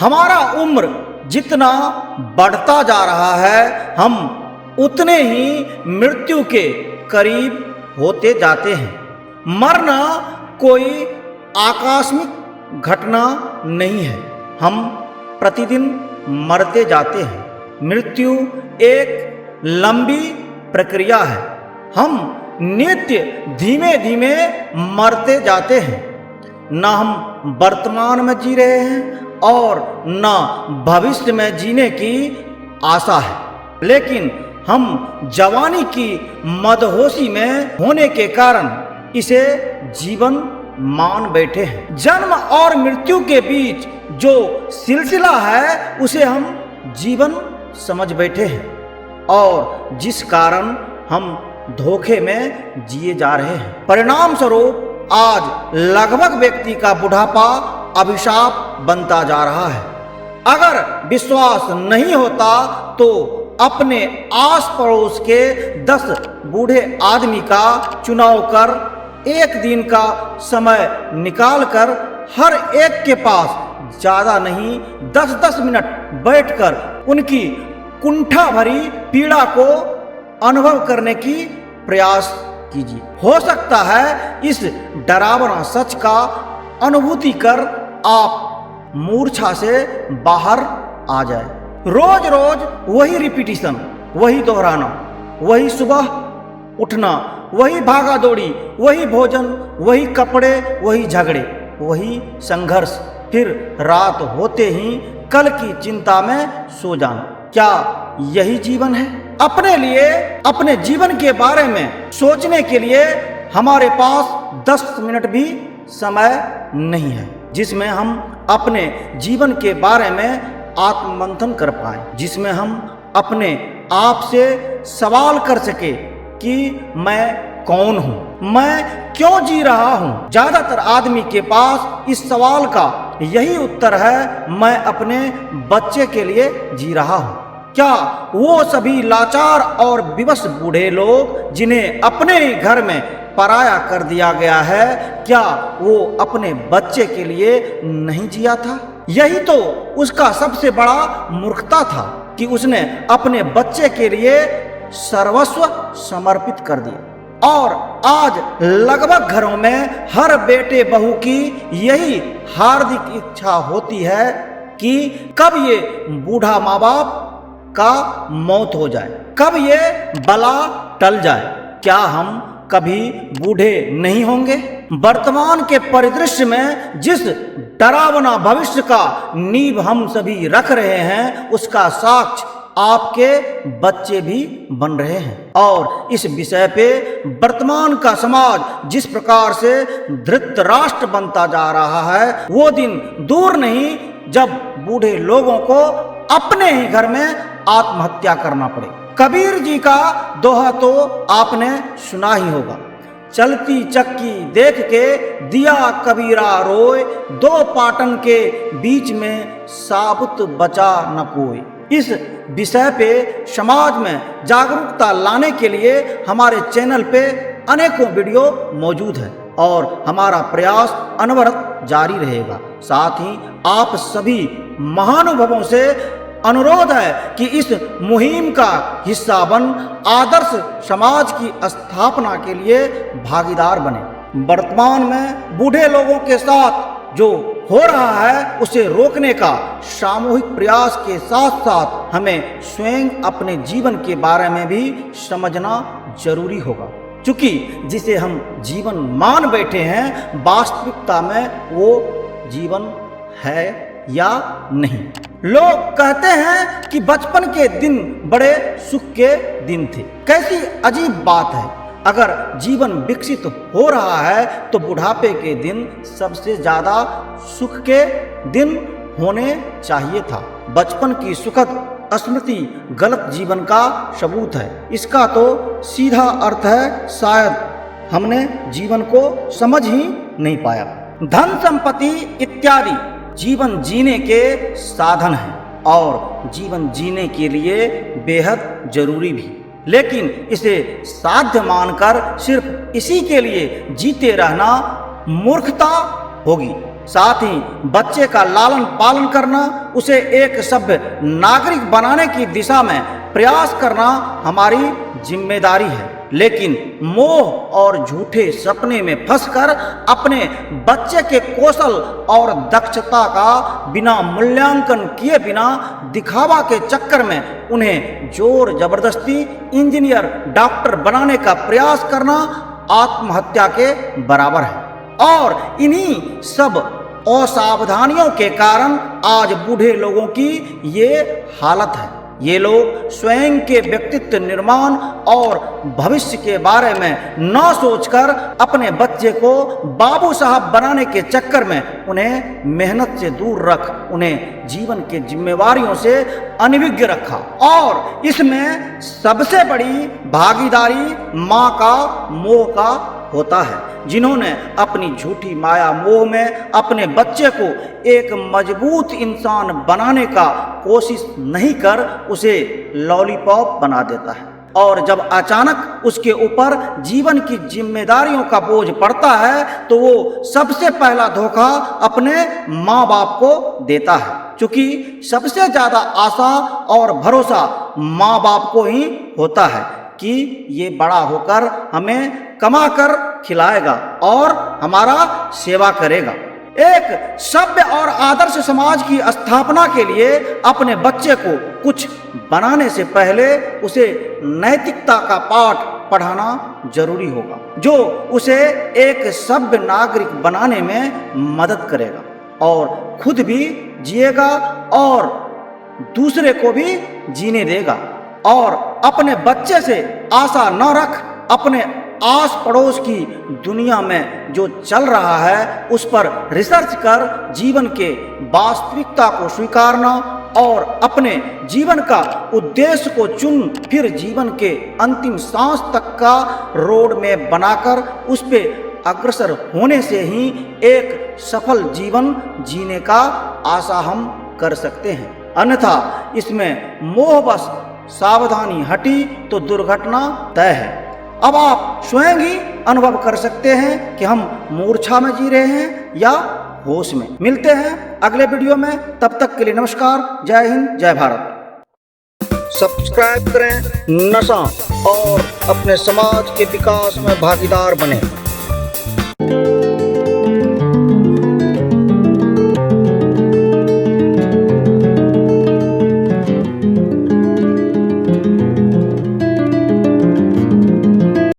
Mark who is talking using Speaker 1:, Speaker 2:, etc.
Speaker 1: हमारा उम्र जितना बढ़ता जा रहा है, हम उतने ही मृत्यु के करीब होते जाते हैं। मरना कोई आकस्मिक घटना नहीं है, हम प्रतिदिन मरते जाते हैं। मृत्यु एक लंबी प्रक्रिया है, हम नित्य धीमे धीमे मरते जाते हैं। न हम वर्तमान में जी रहे हैं और न भविष्य में जीने की आशा है, लेकिन हम जवानी की मदहोशी में होने के कारण इसे जीवन मान बैठे हैं। जन्म और मृत्यु के बीच जो सिलसिला है उसे हम जीवन समझ बैठे हैं और जिस कारण हम धोखे में जिए जा रहे हैं। परिणाम स्वरूप आज लगभग व्यक्ति का बुढ़ापा अभिशाप बनता जा रहा है। अगर विश्वास नहीं होता तो अपने आस पड़ोस के 10 बूढ़े आदमी का चुनाव कर एक दिन का समय निकालकर हर एक के पास ज्यादा नहीं 10-10 मिनट बैठकर उनकी कुंठा भरी पीड़ा को अनुभव करने की प्रयास कीजिए। हो सकता है इस डरावना सच का अनुभूति कर आप मूर्छा से बाहर आ जाए। रोज रोज वही रिपीटिशन, वही दोहराना, वही सुबह उठना, वही भागा दौड़ी, वही भोजन, वही कपड़े, वही झगड़े, वही संघर्ष, फिर रात होते ही कल की चिंता में सो जाना। क्या यही जीवन है? अपने लिए, अपने जीवन के बारे में सोचने के लिए हमारे पास 10 मिनट भी समय नहीं है जिसमें हम अपने जीवन के बारे में आत्ममंथन कर पाए, जिसमें हम अपने आप से सवाल कर सके कि मैं कौन हूं, मैं क्यों जी रहा हूं। ज्यादातर आदमी के पास इस सवाल का यही उत्तर है, मैं अपने बच्चे के लिए जी रहा हूं। क्या वो सभी लाचार और विवश बूढ़े लोग जिन्हें अपने ही घर में पराया कर दिया गया है, क्या वो अपने बच्चे के लिए नहीं जिया था? यही तो उसका सबसे बड़ा मूर्खता था कि उसने अपने बच्चे के लिए सर्वस्व समर्पित कर दिया। और आज लगभग घरों में हर बेटे बहू की यही हार्दिक इच्छा होती है कि कब ये बूढ़ा माँ बाप का मौत हो जाए, कब ये बला टल जाए। क्या हम कभी बूढ़े नहीं होंगे? वर्तमान के परिदृश्य में जिस डरावना भविष्य का नींव हम सभी रख रहे हैं, उसका साक्ष्य आपके बच्चे भी बन रहे हैं। और इस विषय पे वर्तमान का समाज जिस प्रकार से धृतराष्ट्र बनता जा रहा है, वो दिन दूर नहीं जब बूढ़े लोगों को अपने ही घर में आत्महत्या करना पड़े। कबीर जी का दोहा तो आपने सुना ही होगा, चलती चक्की देख के दिया कबीरा रोए, 2 पाटन के बीच में साबुत बचा न कोई। इस विषय पे समाज में जागरूकता लाने के लिए हमारे चैनल पे अनेकों वीडियो मौजूद है और हमारा प्रयास अनवरत जारी रहेगा। साथ ही आप सभी महानुभावों से अनुरोध है कि इस मुहिम का हिस्सा बन आदर्श समाज की स्थापना के लिए भागीदार बने। वर्तमान में बूढ़े लोगों के साथ जो हो रहा है उसे रोकने का सामूहिक प्रयास के साथ साथ हमें स्वयं अपने जीवन के बारे में भी समझना जरूरी होगा, क्योंकि जिसे हम जीवन मान बैठे हैं वास्तविकता में वो जीवन है या नहीं। लोग कहते हैं कि बचपन के दिन बड़े सुख के दिन थे। कैसी अजीब बात है, अगर जीवन विकसित हो रहा है तो बुढ़ापे के दिन सबसे ज्यादा सुख के दिन होने चाहिए था। बचपन की सुखद स्मृति गलत जीवन का सबूत है। इसका तो सीधा अर्थ है शायद हमने जीवन को समझ ही नहीं पाया। धन संपत्ति इत्यादि जीवन जीने के साधन है और जीवन जीने के लिए बेहद जरूरी भी, लेकिन इसे साध्य मानकर सिर्फ इसी के लिए जीते रहना मूर्खता होगी। साथ ही बच्चे का लालन पालन करना, उसे एक सभ्य नागरिक बनाने की दिशा में प्रयास करना हमारी जिम्मेदारी है। लेकिन मोह और झूठे सपने में फंसकर अपने बच्चे के कौशल और दक्षता का बिना मूल्यांकन किए बिना दिखावा के चक्कर में उन्हें जोर जबरदस्ती इंजीनियर, डॉक्टर बनाने का प्रयास करना आत्महत्या के बराबर है। और इन्हीं सब असावधानियों के कारण आज बूढ़े लोगों की ये हालत है। ये लोग स्वयं के व्यक्तित्व निर्माण और भविष्य के बारे में न सोचकर अपने बच्चे को बाबू साहब बनाने के चक्कर में उन्हें मेहनत से दूर रख, उन्हें जीवन के जिम्मेवारियों से अनभिज्ञ रखा। और इसमें सबसे बड़ी भागीदारी माँ का मोह का होता है, जिन्होंने अपनी झूठी माया मोह में अपने बच्चे को एक मजबूत इंसान बनाने का कोशिश नहीं कर उसे लॉलीपॉप बना देता है। और जब अचानक उसके ऊपर जीवन की जिम्मेदारियों का बोझ पड़ता है तो वो सबसे पहला धोखा अपने माँ बाप को देता है, क्योंकि सबसे ज्यादा आशा और भरोसा माँ बाप को ही होता है कि ये बड़ा होकर हमें कमा कर खिलाएगा और हमारा सेवा करेगा। एक सभ्य और आदर्श समाज की स्थापना के लिए अपने बच्चे को कुछ बनाने से पहले उसे नैतिकता का पाठ पढ़ाना जरूरी होगा, जो उसे एक सभ्य नागरिक बनाने में मदद करेगा और खुद भी जिएगा और दूसरे को भी जीने देगा। और अपने बच्चे से आशा न रख, अपने आस पड़ोस की दुनिया में जो चल रहा है उस पर रिसर्च कर जीवन के वास्तविकता को स्वीकारना और अपने जीवन का उद्देश्य को चुन फिर जीवन के अंतिम सांस तक का रोड में बनाकर उस पे अग्रसर होने से ही एक सफल जीवन जीने का आशा हम कर सकते हैं। अन्यथा इसमें मोहवश सावधानी हटी तो दुर्घटना तय है। अब आप स्वयं ही अनुभव कर सकते हैं कि हम मूर्छा में जी रहे हैं या होश में। मिलते हैं अगले वीडियो में, तब तक के लिए नमस्कार, जय हिंद, जय भारत। सब्सक्राइब करें नशा और अपने समाज के विकास में भागीदार बने।